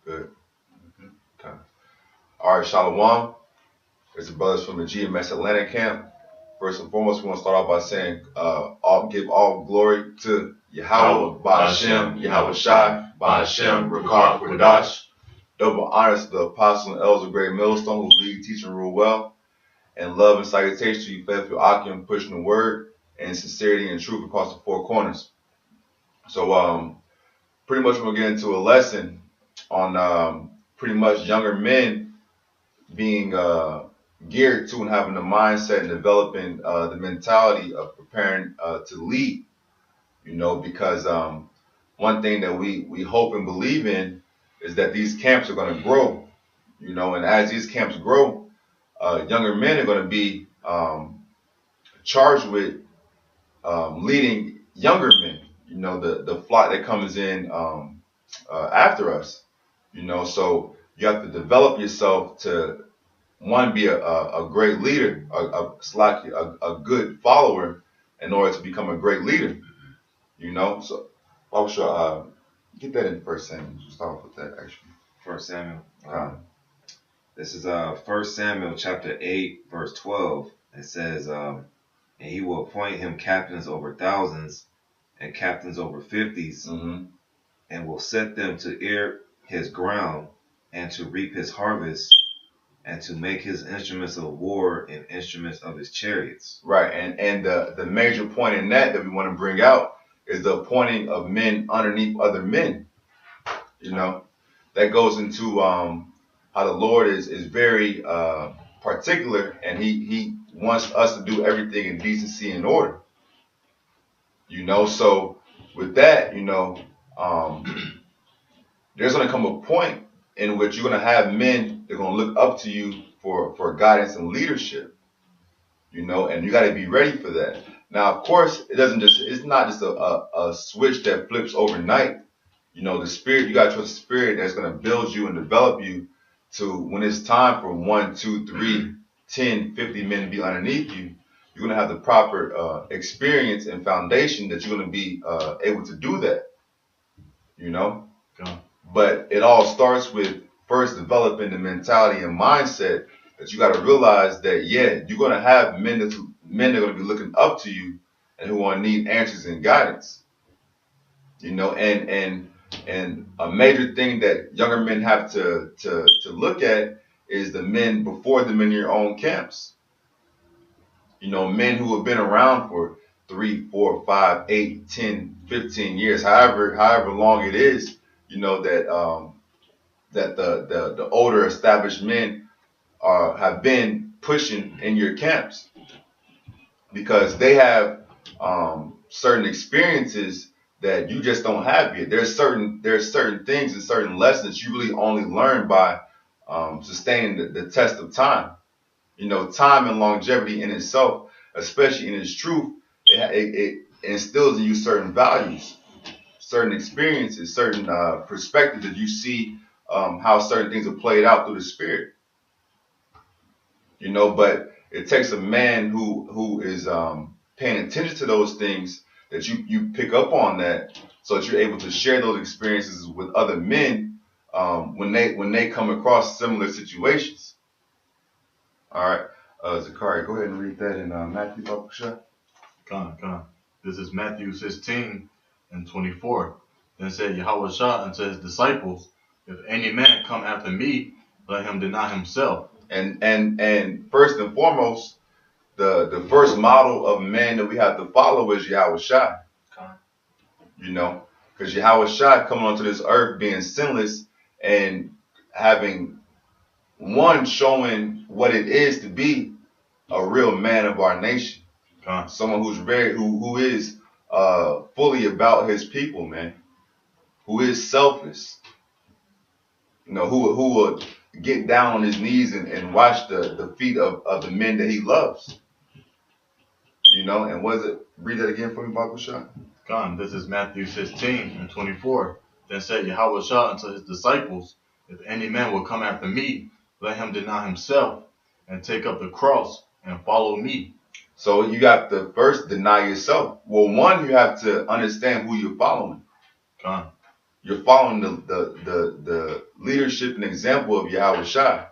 Good. Okay. All right, Shalom. It's the brothers from the GMS Atlanta camp. First and foremost, we want to start off by saying, give all glory to Yahweh, Ba'Hashem, Yahweh Shai, Ba'Hashem, Rakar, Kwadash. Double honors to the apostle and elders of Great Millstone who lead, teach, and rule well. And love and salutation to you, faithful Akim, pushing the word and sincerity and truth across the four corners. So, pretty much we'll get into a lesson on pretty much younger men being geared to and having the mindset and developing the mentality of preparing to lead, because one thing that we hope and believe in is that these camps are going to grow, and as these camps grow, younger men are going to be charged with leading younger men, the flock that comes in after us, so you have to develop yourself to one, be a great leader, a good follower in order to become a great leader, So I was sure get that in First Samuel. Start off with that actually. First Samuel. This is 1 Samuel chapter 8, verse 12. It says, and he will appoint him captains over thousands and captains over fifties, and will set them to ear his ground and to reap his harvest, and to make his instruments of war and instruments of his chariots. Right, and the major point in that we want to bring out is the appointing of men underneath other men. That goes into how the Lord is very particular, and he wants us to do everything in decency and order. So with that, there's going to come a point in which you're going to have men that are going to look up to you for guidance and leadership, and you got to be ready for that. Now, of course, it's not just a switch that flips overnight. The spirit, you got to trust the spirit that's going to build you and develop you to when it's time for 1, 2, 3, 10, 50 men to be underneath you. You're going to have the proper experience and foundation that you're going to be able to do that, But it all starts with first developing the mentality and mindset that you got to realize that, you're going to have men that are going to be looking up to you and who want to need answers and guidance, and a major thing that younger men have to look at is the men before them in your own camps. Men who have been around for 3, 4, 5, 8, 10, 15 years, however long it is, that the older established men have been pushing in your camps because they have certain experiences that you just don't have yet. There's certain things and certain lessons you really only learn by sustaining the test of time. Time and longevity in itself, especially in its truth, it instills in you certain values, certain experiences, certain perspectives that you see how certain things are played out through the spirit. But it takes a man who is paying attention to those things, that you pick up on that, so that you're able to share those experiences with other men when they come across similar situations. All right, Zachariah, go ahead and read that in Matthew, Bakusha. Come. This is Matthew 16 and 24. Then said Yahweh Shah unto his disciples, if any man come after me, let him deny himself. And first and foremost, the first model of man that we have to follow is Yahweh Shai. Because Yahweh Shai coming onto this earth being sinless and having showing what it is to be a real man of our nation. Someone who's who is fully about his people, man. Who is selfless. Who would get down on his knees and wash the feet of the men that he loves. And was it, read that again for me, Bakusha? This is Matthew 16 and 24. Then said Yahweh Shah unto his disciples, if any man will come after me, let him deny himself and take up the cross and follow me. So you got to first deny yourself. Well, one, you have to understand who you're following. You're following the leader leadership and example of Yahweh Shai.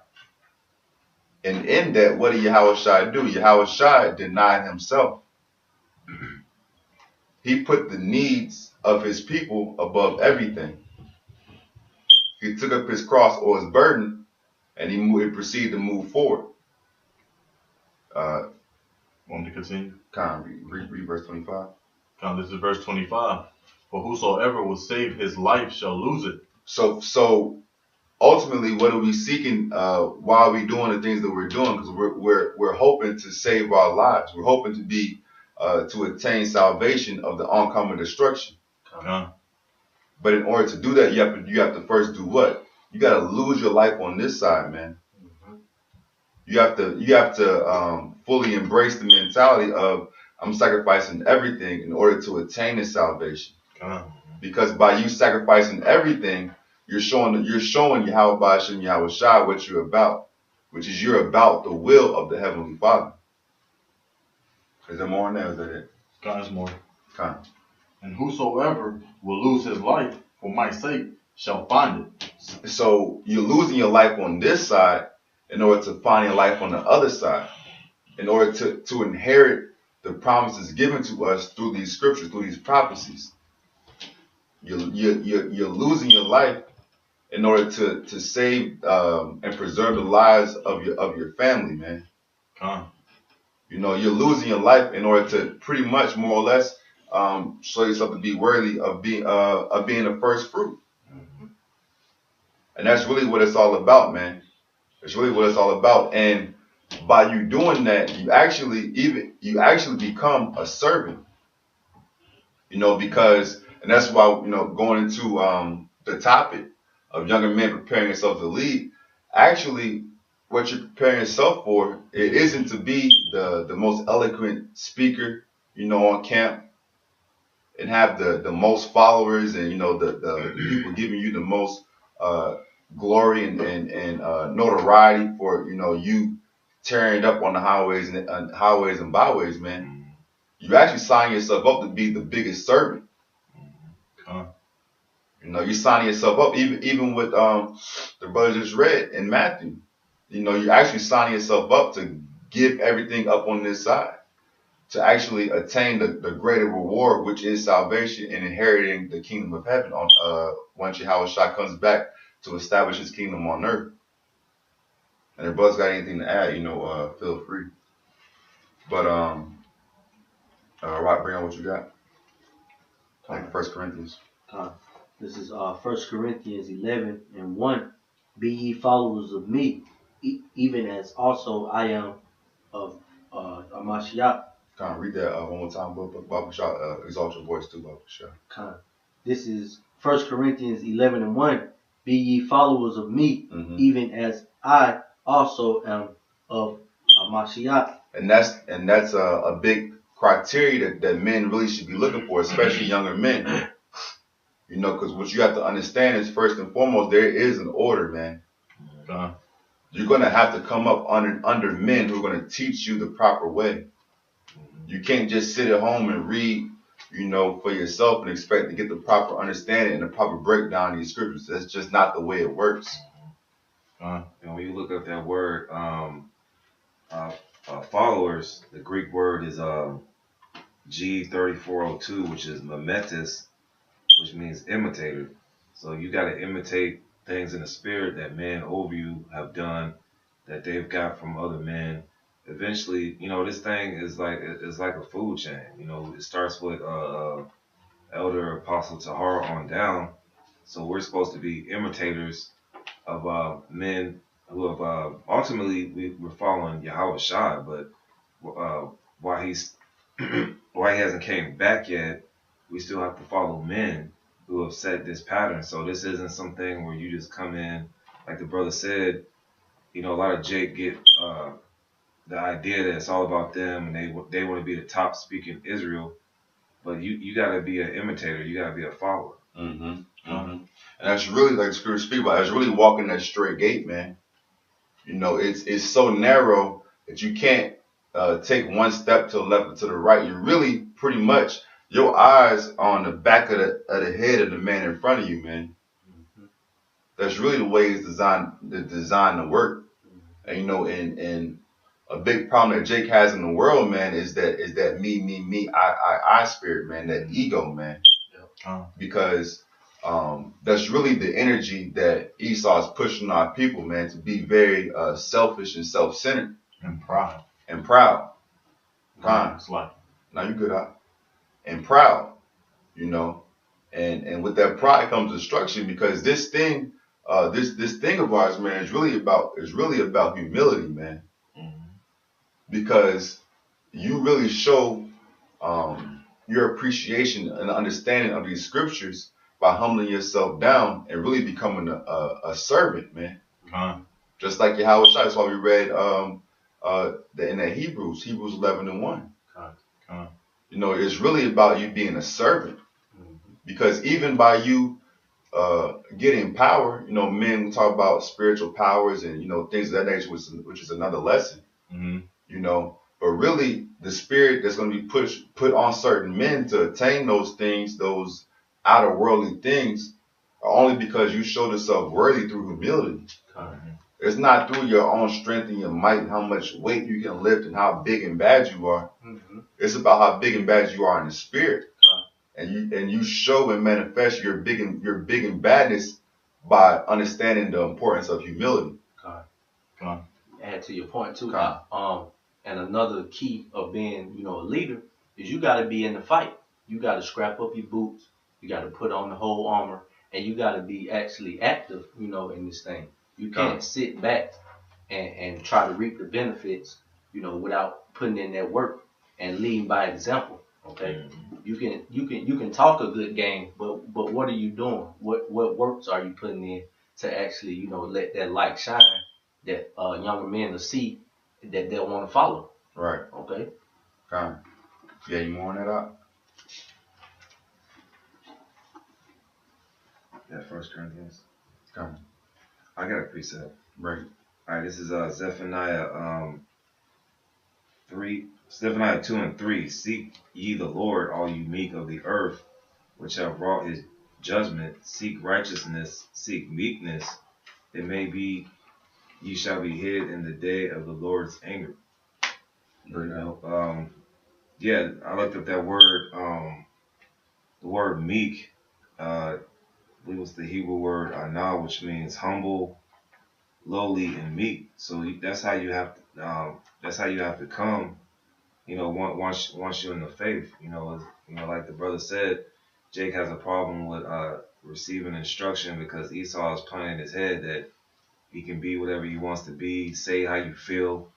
And in that, what did Yahweh Shai do? Yahweh Shai denied himself. He put the needs of his people above everything. He took up his cross or his burden, and he proceeded to move forward. Want me to continue? Read verse 25. This is verse 25. For whosoever will save his life shall lose it. So ultimately, what are we seeking? Why are we doing the things that we're doing? Because we're hoping to save our lives. We're hoping to be to attain salvation of the oncoming destruction. But in order to do that, you have to first do what? You got to lose your life on this side, man. You have to fully embrace the mentality of I'm sacrificing everything in order to attain this salvation. Because by you sacrificing everything, you're showing Yahweh Ba'ashem Yahweh Shai what you're about, which is you're about the will of the Heavenly Father. Is there more on that? Or is that it? God's more. And whosoever will lose his life for my sake shall find it. So you're losing your life on this side in order to find your life on the other side, in order to inherit the promises given to us through these scriptures, through these prophecies. You're losing your life in order to save and preserve the lives of your family, man. You're losing your life in order to pretty much more or less show yourself to be worthy of being the first fruit. And that's really what it's all about, man. It's really what it's all about. And by you doing that, you actually become a servant. Because, and that's why, going into the topic of younger men preparing yourself to lead, actually what you're preparing yourself for, it isn't to be the most eloquent speaker, on camp and have the most followers and, the people giving you the most glory and notoriety for, you tearing it up on the highways and byways, man. You actually sign yourself up to be the biggest servant. You're signing yourself up, even with the brothers just read in Matthew. You're actually signing yourself up to give everything up on this side, to actually attain the greater reward, which is salvation and inheriting the kingdom of heaven on once Yahweh Shai comes back to establish his kingdom on earth. And if brothers got anything to add, feel free. But Rock, bring on what you got. Like 1 Corinthians. This is 1 Corinthians 11:1. Be ye followers of me, even as also I am of Amashiach. Read that one more time, Baba Shah. Exalt your voice too, Baba Shah. This is 1 Corinthians 11:1. Be ye followers of me, even as I also am of Amashiach. And that's a big criteria that men really should be looking for, especially younger men. Because what you have to understand is, first and foremost, there is an order, man. You're going to have to come up under men who are going to teach you the proper way. You can't just sit at home and read, for yourself and expect to get the proper understanding and the proper breakdown of these scriptures. That's just not the way it works. And when you look up that word, followers, the Greek word is G3402, which is mimetis, which means imitator. So you got to imitate things in the spirit that men over you have done, that they've got from other men. Eventually, this thing is like a food chain. It starts with Elder Apostle Tahar on down. So we're supposed to be imitators of men who have ultimately we're following Yahweh Shai, but why he hasn't came back yet, we still have to follow men who have set this pattern. So this isn't something where you just come in, like the brother said. A lot of Jake get the idea that it's all about them and they want to be the top speaker in Israel, but you got to be an imitator. You got to be a follower. And that's really, like Scripture speak about, that's really walking that straight gate, man. It's so narrow that you can't take one step to the left or to the right. You're really pretty much, your eyes on the back of the head of the man in front of you, man. That's really the way it's designed to work. And you know, and a big problem that Jake has in the world, man, is that me, I spirit, man, that ego, man. Because that's really the energy that Esau is pushing our people, man, to be very selfish and self-centered and proud. It's like, now you good, and proud, you know, and with that pride comes destruction, because this thing, this thing of ours, man, is really about humility, man. Because you really show your appreciation and understanding of these scriptures by humbling yourself down and really becoming a servant, man. Just like Yahweh Shai. That's why we read in that Hebrews 11:1. You know, it's really about you being a servant. Because even by you getting power, you know, men we talk about spiritual powers and, you know, things of that nature, which is another lesson. You know, but really the spirit that's going to be put on certain men to attain those things, those outer worldly things, are only because you showed yourself worthy through humility. It's not through your own strength and your might and how much weight you can lift and how big and bad you are. It's about how big and bad you are in the spirit. And you show and manifest your big and badness by understanding the importance of humility. Add to your point too. And another key of being, you know, a leader is you got to be in the fight. You got to scrap up your boots. You got to put on the whole armor, and you got to be actually active, you know, in this thing. You can't sit back and try to reap the benefits, you know, without putting in that work and leading by example. Okay, you can talk a good game, but what are you doing? What works are you putting in to actually, you know, let that light shine that younger men will see that they'll want to follow. Right. Okay. Yeah, you more on that up? Yeah, 1 Corinthians. Come. I got a precept. Right. All right, this is Zephaniah 2:3. Seek ye the Lord, all you meek of the earth, which have wrought his judgment. Seek righteousness, seek meekness. It may be ye shall be hid in the day of the Lord's anger. You know, yeah, I looked up that word, the word meek. I believe it's the Hebrew word anah, which means humble, lowly, and meek. So that's how you have to. That's how you have to come. You know, once you're in the faith. You know, like the brother said, Jake has a problem with receiving instruction because Esau is planting in his head that he can be whatever he wants to be, say how you feel.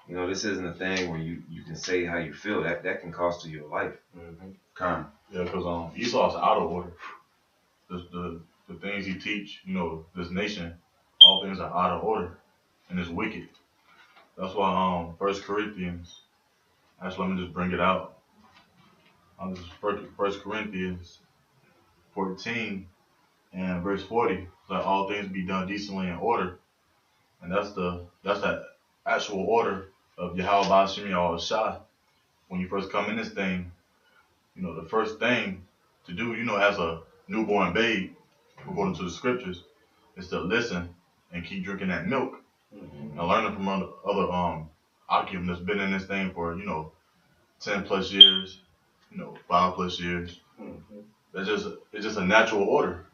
You know, this isn't a thing where you can say how you feel. That can cost you your life. Yeah, because Esau's out of order. The things he teach, you know, this nation, all things are out of order and it's wicked. That's why 1 Corinthians. Actually, let me just bring it out. This is 1 Corinthians 14 and verse 40. Let all things be done decently in order, and that's that actual order of Yahweh Ba'ashim Yahweh Shai. When you first come in this thing, you know, the first thing to do, you know, as a newborn babe, according to the scriptures, is to listen and keep drinking that milk and learning from other Akim that's been in this thing for, you know, 10 plus years, you know, 5 plus years. It's just a natural order.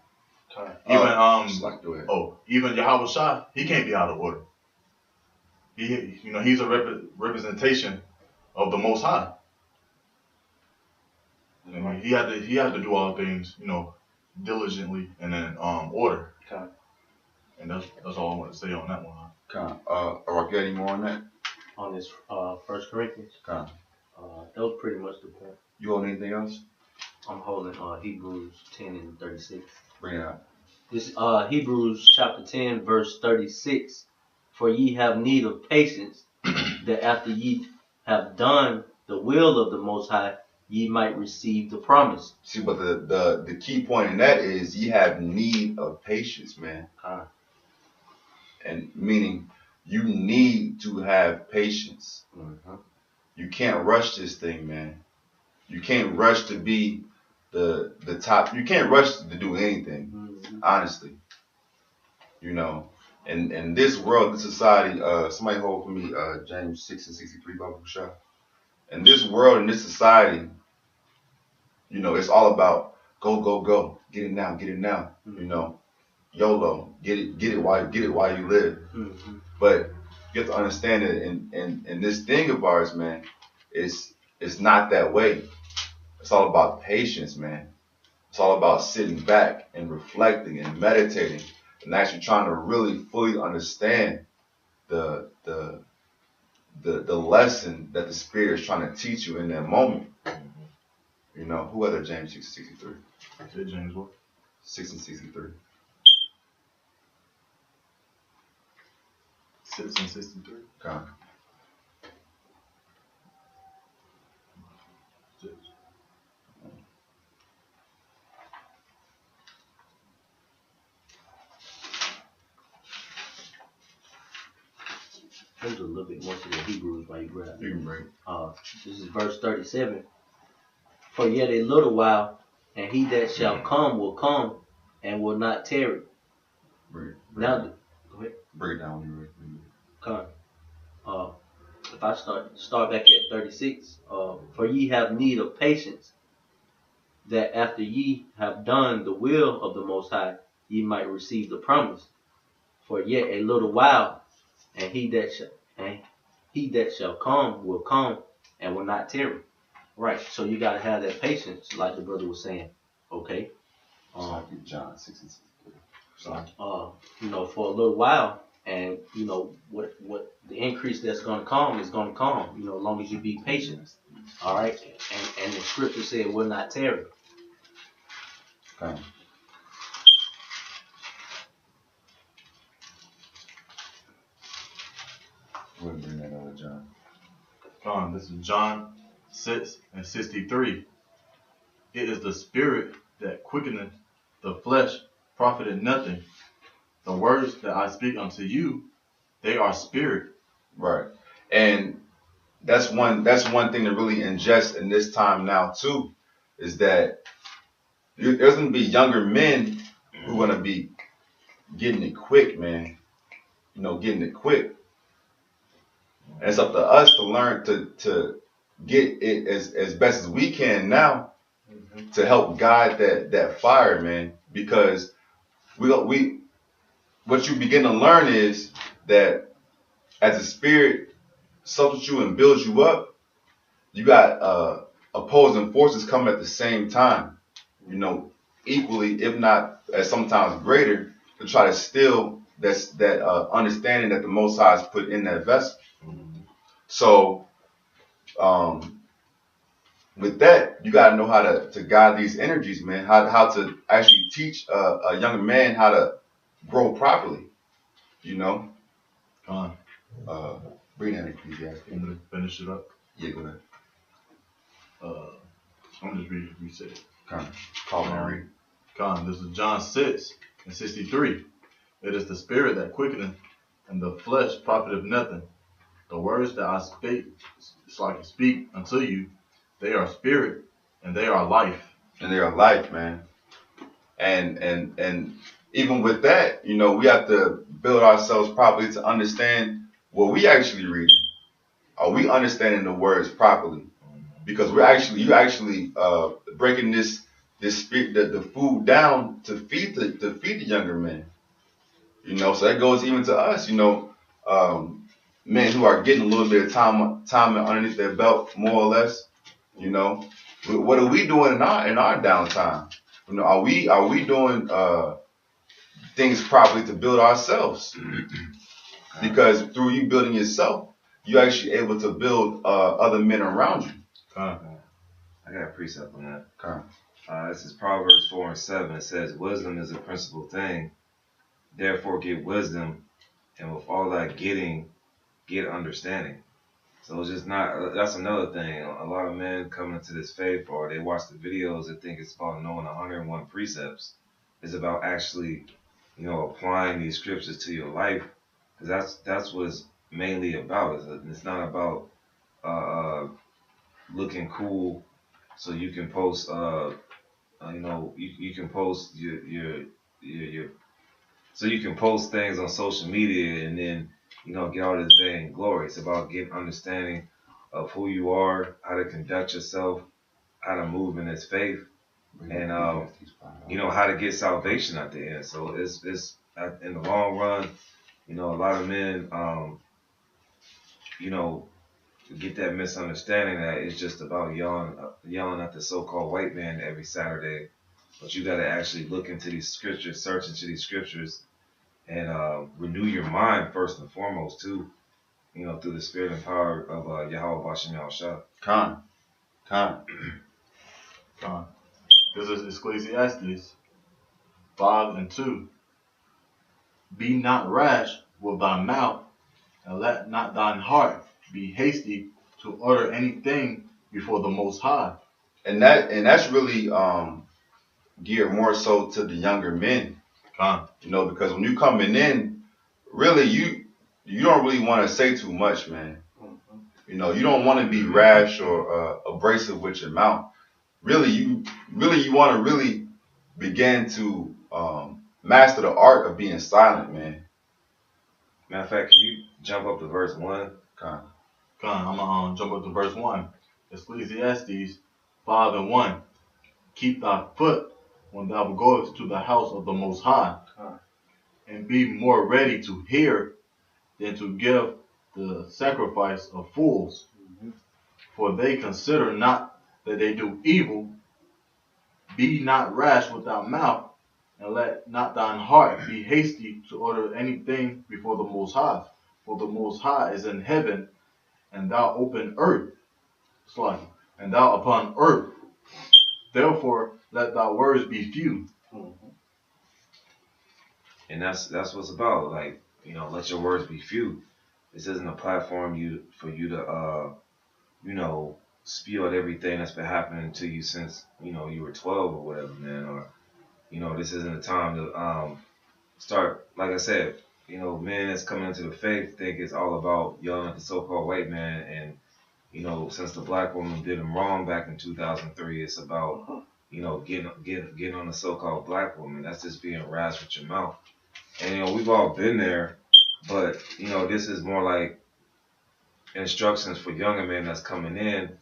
Even Yahweh Shai, he can't be out of order. He's a representation of the Most High. And he had to do all things, you know, diligently and in order. And that's all I want to say on that one. Or get any more on that? On this 1 Corinthians. That was pretty much the point. You hold anything else? I'm holding Hebrews 10 and 36. Bring it out. This Hebrews chapter 10 verse 36. For ye have need of patience, that after ye have done the will of the Most High, ye might receive the promise. See, but the key point in that is ye have need of patience, man. And meaning you need to have patience. You can't rush this thing, man. You can't rush to be the top. You can't rush to do anything, honestly. You know, and in this world, this society, somebody hold for me, James 6:63, Bible shot. In this world, in this society, you know, it's all about go, go, go, get it now, get it now. Mm-hmm. You know, YOLO, get it while you live. Mm-hmm. But you have to understand that in this thing of ours, man, it's not that way. It's all about patience, man. It's all about sitting back and reflecting and meditating and actually trying to really fully understand the the the lesson that the Spirit is trying to teach you in that moment. You know, who other James 6:63? Say James what? 6:63. 6:63. Okay. There's a little bit more to the Hebrews while you grab You it. can bring. This is verse 37. For yet a little while, and he that shall come will come and will not tarry. Bring Now, go ahead. Break it down when you're ready. Come. If I start back at 36, for ye have need of patience, that after ye have done the will of the Most High, ye might receive the promise. For yet a little while, and he that shall come will come and will not tarry. Right. So you gotta have that patience, like the brother was saying. Okay. John 6:63. You know, for a little while, and you know what the increase that's gonna come is gonna come. You know, as long as you be patient. All right. And the scripture said will not tarry. Okay. We'll bring that other John. John, this is John 6:63. It is the spirit that quickeneth, the flesh profited nothing. The words that I speak unto you, they are spirit. Right. And that's one thing to really ingest in this time now too, is that there's gonna be younger men who are gonna be getting it quick, man. You know, getting it quick. And it's up to us to learn to get it as best as we can now to help guide that fire, man. Because we what you begin to learn is that as the Spirit substitutes you and builds you up, you got opposing forces coming at the same time, you know, equally, if not as sometimes greater, to try to steal that understanding that the Most High has put in that vessel. So, with that, you got to know how to guide these energies, man. How to actually teach a young man how to grow properly, you know. Con, Bring that Ecclesiastes. I'm gonna finish it up. Yeah, go ahead. I'm just reset it. Call and read. Con, this is John 6:63. It is the spirit that quickeneth, and the flesh profiteth nothing. The words that I speak unto you, they are spirit and they are life. And they are life, man. And even with that, you know, we have to build ourselves properly to understand what we actually reading. Are we understanding the words properly? Because you actually breaking this the food down to feed the younger men. You know, so that goes even to us. You know, men who are getting a little bit of time underneath their belt, more or less. You know, what are we doing in our downtime? You know, are we doing things properly to build ourselves? Because through you building yourself, you're actually able to build other men around you. I got a precept on that. Okay. This is Proverbs 4:7. It says, "Wisdom is a principal thing. Therefore, get wisdom, and with all that getting, get understanding." So it's just not. That's another thing. A lot of men come into this faith, or they watch the videos and think it's about knowing 101 precepts. It's about actually, you know, applying these scriptures to your life, because that's what it's mainly about. It's not about looking cool so you can post you know, you can post your so you can post things on social media and then, get all this vain glory. It's about getting understanding of who you are, how to conduct yourself, how to move in this faith, and how to get salvation at the end. So it's in the long run, a lot of men, get that misunderstanding that it's just about yelling at the so-called white man every Saturday. But you got to actually look into these scriptures, search into these scriptures, and renew your mind first and foremost too. Through the spirit and power of Yahweh Bashem Yahushua. Con. This is Ecclesiastes 5:2. Be not rash with thy mouth, and let not thine heart be hasty to utter anything before the Most High. And that's really geared more so to the younger men. Because when you coming in, really you don't really want to say too much, man. You don't want to be rash or abrasive with your mouth. Really, you want to really begin to master the art of being silent, man. Matter of fact, can you jump up to verse 1? I'm gonna jump up to verse 1. Ecclesiastes 5:1. Keep thy foot when thou goest to the house of the Most High, and be more ready to hear than to give the sacrifice of fools. For they consider not that they do evil. Be not rash with thy mouth, and let not thine heart be hasty to utter anything before the Most High. For the Most High is in heaven, and thou open earth. And thou upon earth. Therefore, let thy words be few. And that's what's about. Like, let your words be few. This isn't a platform for you to spew out everything that's been happening to you since you were 12 or whatever, man. Or this isn't a time to start. Like I said, men that's coming into the faith think it's all about yelling at the so-called white man, and since the black woman did him wrong back in 2003, it's about getting on the so-called black woman. That's just being rash with your mouth. And we've all been there, but this is more like instructions for younger men that's coming in,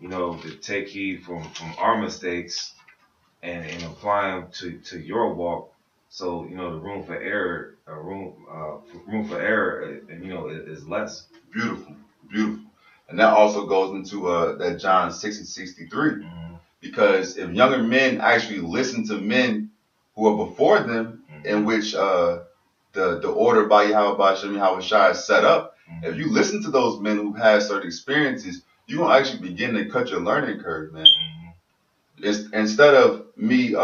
to take heed from our mistakes and apply them to your walk. So the room for error, is less. Beautiful. And that also goes into that John 6:63. Because if younger men actually listen to men who are before them, in which the order by Yahweh Bashem Yahushua is set up, if you listen to those men who've had certain experiences, you're going to actually begin to cut your learning curve, man. Instead of me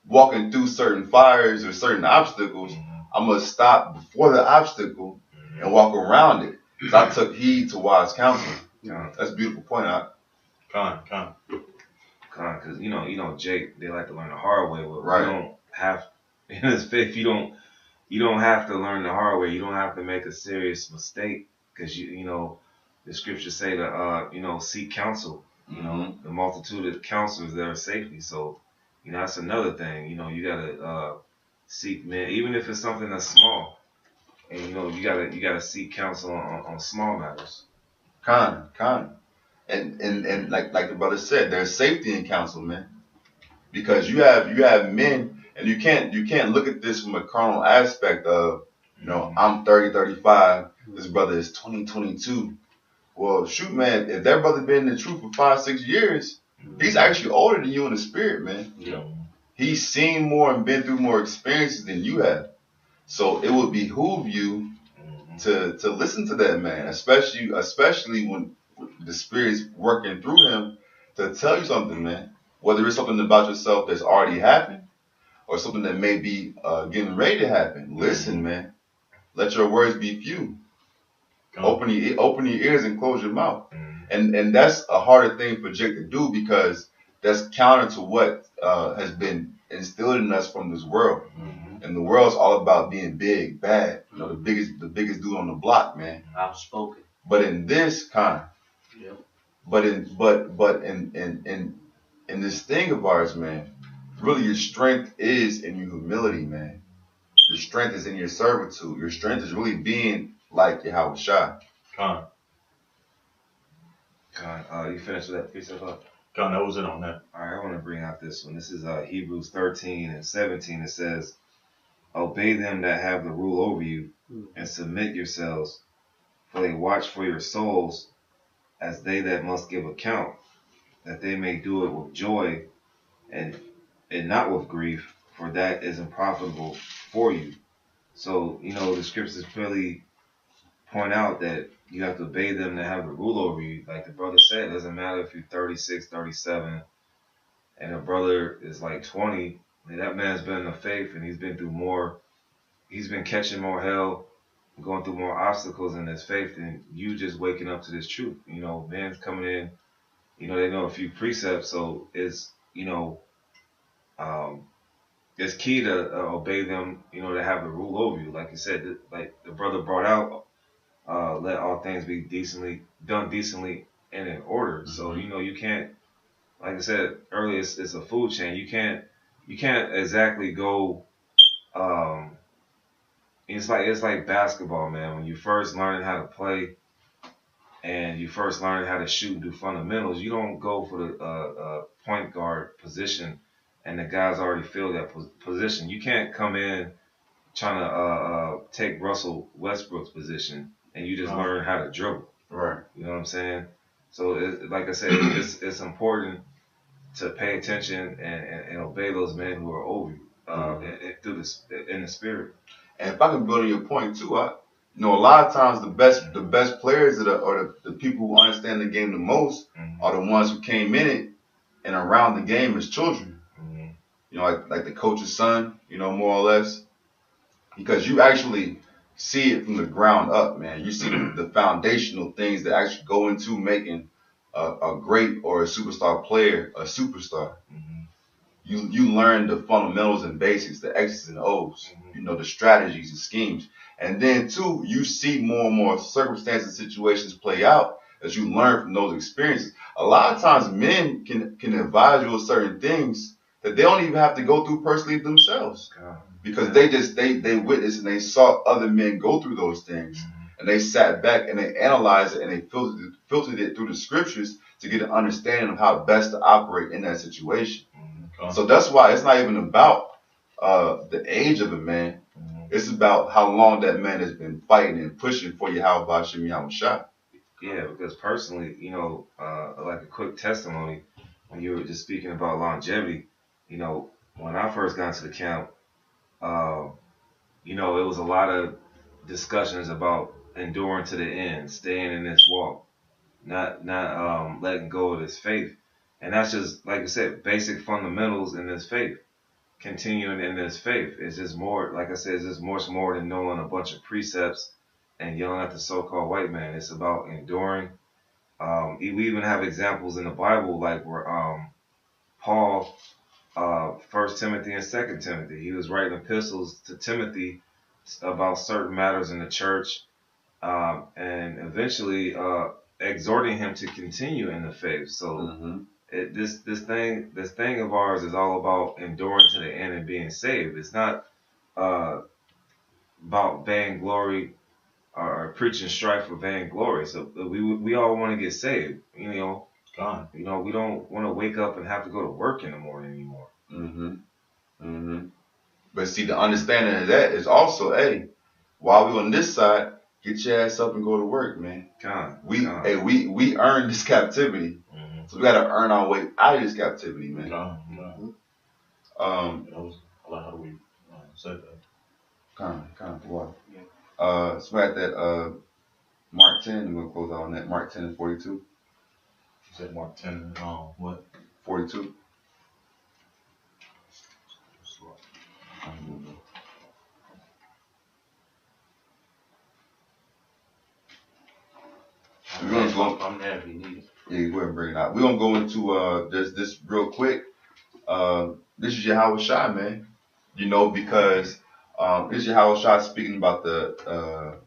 walking through certain fires or certain obstacles, I'm going to stop before the obstacle and walk around it. Because I took heed to wise counsel. That's a beautiful point. Because Jake, they like to learn the hard way, but right. You don't have in this faith. You don't have to learn the hard way. You don't have to make a serious mistake, because the scriptures say to seek counsel. The multitude of counselors there are safety. So that's another thing. You gotta seek men, even if it's something that's small, and you gotta seek counsel on small matters. And like the brother said, there's safety in counsel, man. Because you have men, and you can't look at this from a carnal aspect of, I'm 30, 35, this brother is 20, 22. Well, shoot, man, if that brother been in the truth for 5, 6 years, he's actually older than you in the spirit, man. He's seen more and been through more experiences than you have. So it would behoove you to listen to that man, especially when the Spirit's working through him to tell you something, man. Whether it's something about yourself that's already happened or something that may be getting ready to happen. Listen, man. Let your words be few. Open your ears and close your mouth. And that's a harder thing for Jake to do, because that's counter to what has been instilled in us from this world. And the world's all about being big, bad. The biggest dude on the block, man. Outspoken. But in this but in this thing of ours, man, really your strength is in your humility, man. Your strength is in your servitude. Your strength is really being like Yahweh Shai. Con. You finished with that precept? Con, that was it on that. All right, I want to bring out this one. This is Hebrews 13 and 17. It says, obey them that have the rule over you, and submit yourselves, for they watch for your souls as they that must give account, that they may do it with joy and not with grief, for that is unprofitable for you. So, the scriptures clearly point out that you have to obey them that have the rule over you. Like the brother said, it doesn't matter if you're 36, 37, and a brother is like 20. That man's been in the faith and he's been through more. He's been catching more hell, going through more obstacles in his faith than you just waking up to this truth. Man's coming in, they know a few precepts, so it's, it's key to obey them, to have the rule over you. Like you said, like the brother brought out, let all things be done decently and in order. Mm-hmm. So, you can't, like I said earlier, it's a food chain. You can't exactly go, it's like basketball, man. When you first learning how to play and you first learning how to shoot and do fundamentals, you don't go for the point guard position and the guys already fill that position. You can't come in trying to take Russell Westbrook's position and you just learn how to dribble. Right. You know what I'm saying? So, like I said, it's important to pay attention and obey those men who are over you through in the spirit. And if I can build on your point too, a lot of times the best players or the people who understand the game the most are the ones who came in it and around the game as children. Like the coach's son, more or less, because you actually see it from the ground up, man. You see the foundational things that actually go into making a great or a superstar player a superstar. You learn the fundamentals and basics, the X's and O's, the strategies and schemes. And then, too, you see more and more circumstances and situations play out as you learn from those experiences. A lot of times men can advise you of certain things that they don't even have to go through personally themselves. Because they witnessed and they saw other men go through those things. And they sat back and they analyzed it and they filtered it through the scriptures to get an understanding of how best to operate in that situation. So that's why it's not even about the age of a man. It's about how long that man has been fighting and pushing for Yahweh Shem Yahweh Shai. Yeah, because personally, like a quick testimony, when you were just speaking about longevity, when I first got into the camp, it was a lot of discussions about enduring to the end, staying in this walk, not letting go of this faith. And that's just, like I said, basic fundamentals in this faith. Continuing in this faith. It's just more, like I said, it's just much more than knowing a bunch of precepts and yelling at the so-called white man. It's about enduring. We even have examples in the Bible, like where Paul, 1 Timothy and 2 Timothy, he was writing epistles to Timothy about certain matters in the church, and eventually exhorting him to continue in the faith. So this thing of ours is all about enduring to the end and being saved. It's not about vainglory or preaching strife for vainglory. So we all want to get saved. We don't want to wake up and have to go to work in the morning anymore. But see, the understanding of that is also, hey, while we on this side, get your ass up and go to work, man. We earned this captivity. So we got to earn our way out of this captivity, man. I was like, how do we say that? Kind of what? Yeah. So we're at that Mark 10. We're gonna close out on that. Mark 10 and 42. You said Mark 10 and what? 42. I'm there if you need it. Yeah, go ahead and bring it out. We're gonna go into this real quick. This is Yahweh Shai, man. Because this is Yahweh Shai speaking about the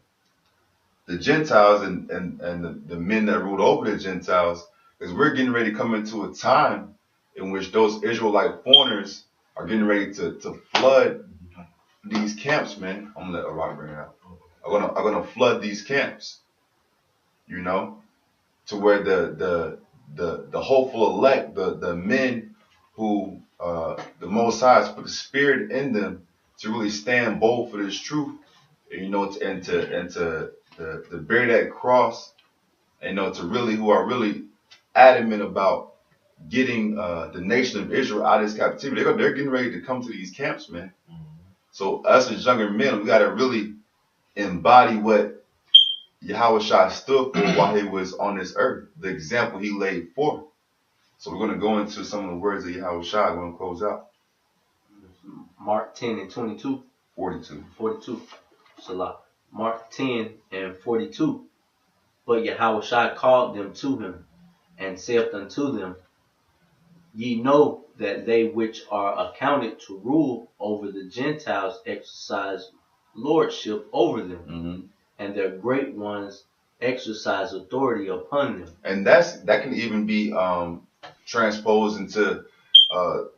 Gentiles and the men that ruled over the Gentiles, because we're getting ready to come into a time in which those Israelite foreigners are getting ready to flood these camps, man. I'm gonna let a rock bring it out. I'm gonna flood these camps, you know, to where the hopeful elect, the men who the Most High has put the Spirit in them to really stand bold for this truth, you know, to bear that cross, and, you know, to really who are really adamant about getting the nation of Israel out of this captivity. They're getting ready to come to these camps, man. So us as younger men, we gotta really embody what Yahweh Shai stood for while he was on this earth, the example he laid forth. So we're going to go into some of the words of Yahweh Shai. We're going to close out. Mark 10 and 22. 42. 42. Salah. Mark 10 and 42. But Yahweh Shai called them to him, and saith unto them, Ye know that they which are accounted to rule over the Gentiles exercise lordship over them, and their great ones exercise authority upon them. And that can even be transposed into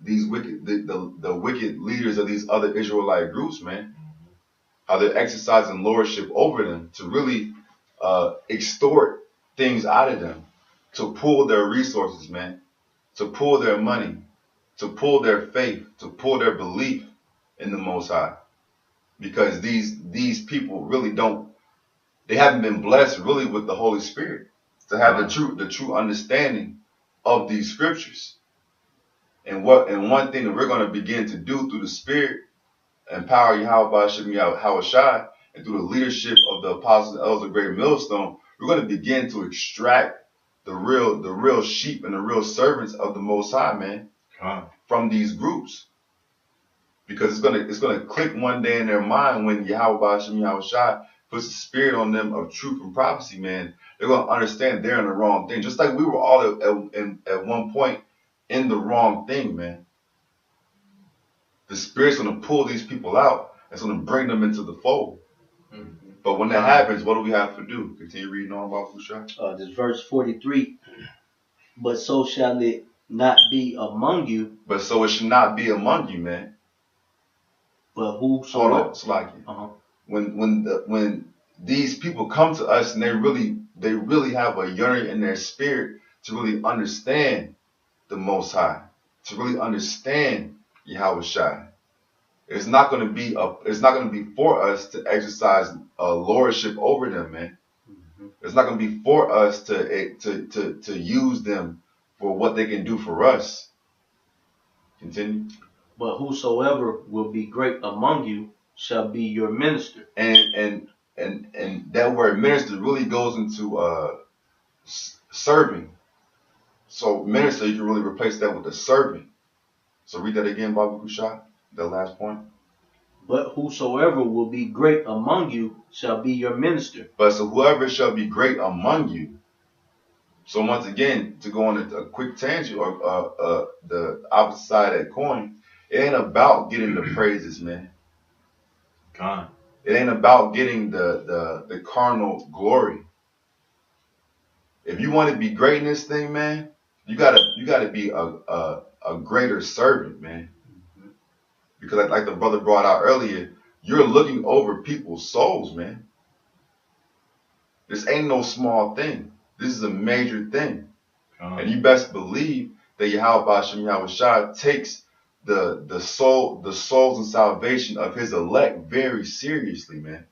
these wicked the wicked leaders of these other Israelite groups, man. How they're exercising lordship over them to really extort things out of them, to pull their resources, man, to pull their money, to pull their faith, to pull their belief in the Most High. Because these people really they haven't been blessed really with the Holy Spirit to have the true understanding of these scriptures. And one thing that we're going to begin to do through the Spirit, empower Yahweh Shai, and through the leadership of the apostles and elders of Great Millstone, we're going to begin to extract the real sheep and the real servants of the Most High, man, from these groups. Because it's gonna click one day in their mind when Yahweh Shai puts the Spirit on them of truth and prophecy, man. They're gonna understand they're in the wrong thing. Just like we were all at one point in the wrong thing, man. The Spirit's gonna pull these people out. It's gonna bring them into the fold. But when that happens, what do we have to do? Continue reading on about Fushai. This verse 43. But so shall it not be among you. But so it should not be among you, man. But whosoever. Hold on, Slaki. When these people come to us and they really have a yearning in their spirit to really understand the Most High, to really understand Yahweh Shai. It's not going to be for us to exercise lordship over them, man. It's not going to be for us to use them for what they can do for us. Continue. But whosoever will be great among you shall be your minister. And that word minister really goes into serving. So minister, you can really replace that with a servant. So read that again, Baba Kushai, that last point. But whosoever will be great among you shall be your minister. But so whoever shall be great among you. So once again, to go on a quick tangent or the opposite side of that coin, it ain't about getting the praises, man. It ain't about getting the carnal glory. If you want to be great in this thing, man, you gotta be a greater servant, man. Because like the brother brought out earlier, you're looking over people's souls, man. This ain't no small thing. This is a major thing. And you best believe that Yahweh Shai takes the souls and salvation of his elect very seriously, man.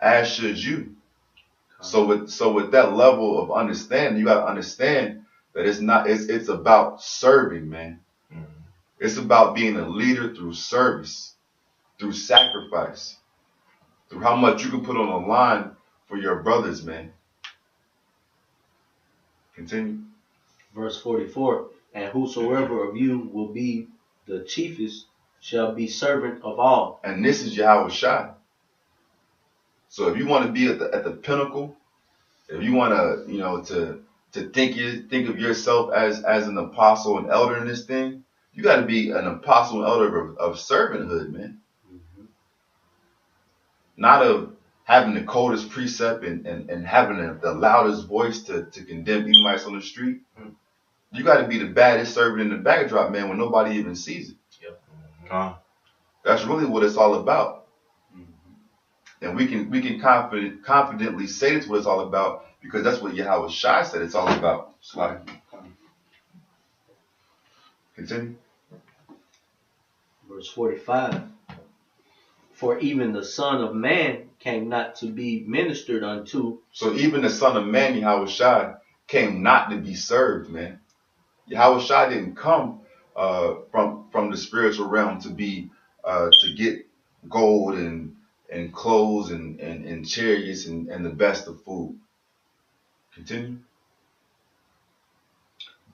As should you. So with that level of understanding, you gotta understand that it's about serving, man. It's about being a leader through service, through sacrifice, through how much you can put on the line for your brothers, man. Continue. Verse 44. And whosoever of you will be the chiefest shall be servant of all. And this is Yahweh Shai. So if you want to be at the pinnacle, if you want to think of yourself as an apostle and elder in this thing, you got to be an apostle and elder of servanthood, man. Not of having the coldest precept and having the loudest voice to condemn Edomites on the street. You got to be the baddest servant in the backdrop, man, when nobody even sees it. That's really what it's all about. And we can confidently say that's what it's all about because that's what Yahweh Shai said it's all about. Slide. Continue. Verse 45. For even the Son of Man came not to be ministered unto. So even the Son of Man, Yahweh Shai, came not to be served, man. Yahweh Shai didn't come from the spiritual realm to be to get gold and clothes and chariots and the best of food. Continue.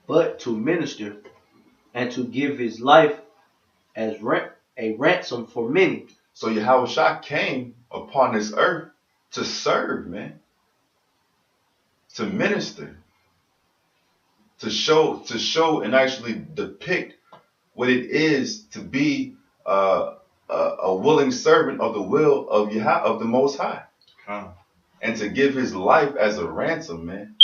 But to minister and to give his life as a ransom for many. So Yahweh Shai came upon this earth to serve, man. To minister. To show and actually depict what it is to be a willing servant of the will of the Most High. And to give his life as a ransom, man.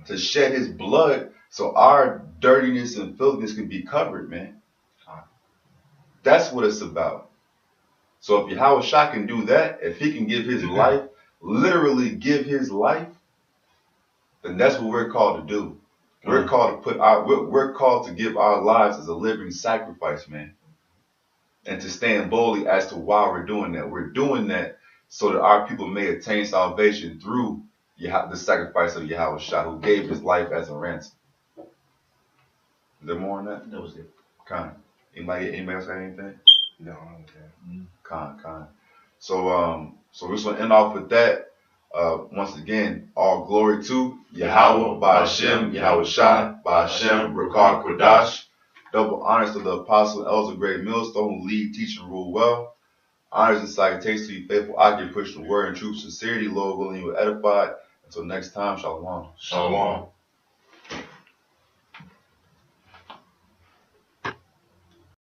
To shed his blood so our dirtiness and filthiness can be covered, man. That's what it's about. So if Yahweh Shai can do that, if he can give his life, literally give his life, then that's what we're called to do. We're called to we're called to give our lives as a living sacrifice, man. And to stand boldly as to why we're doing that. We're doing that so that our people may attain salvation through the sacrifice of Yahweh Shai, who gave his life as a ransom. Is there more on that? That was it. Con. Anybody else got anything? No, okay. Con. So we're just gonna end off with that. Once again, all glory to Yahweh, Ba'ashem, Yahweh Shai, Ba'ashem, Rakar Kodash. Double honors to the apostle and elders of Great Millstone who lead, teach, and rule well. Honors and salutations to you faithful, occupant, push the word in truth, sincerity, Lord willing, you will edified. Until next time, shalom. Shalom.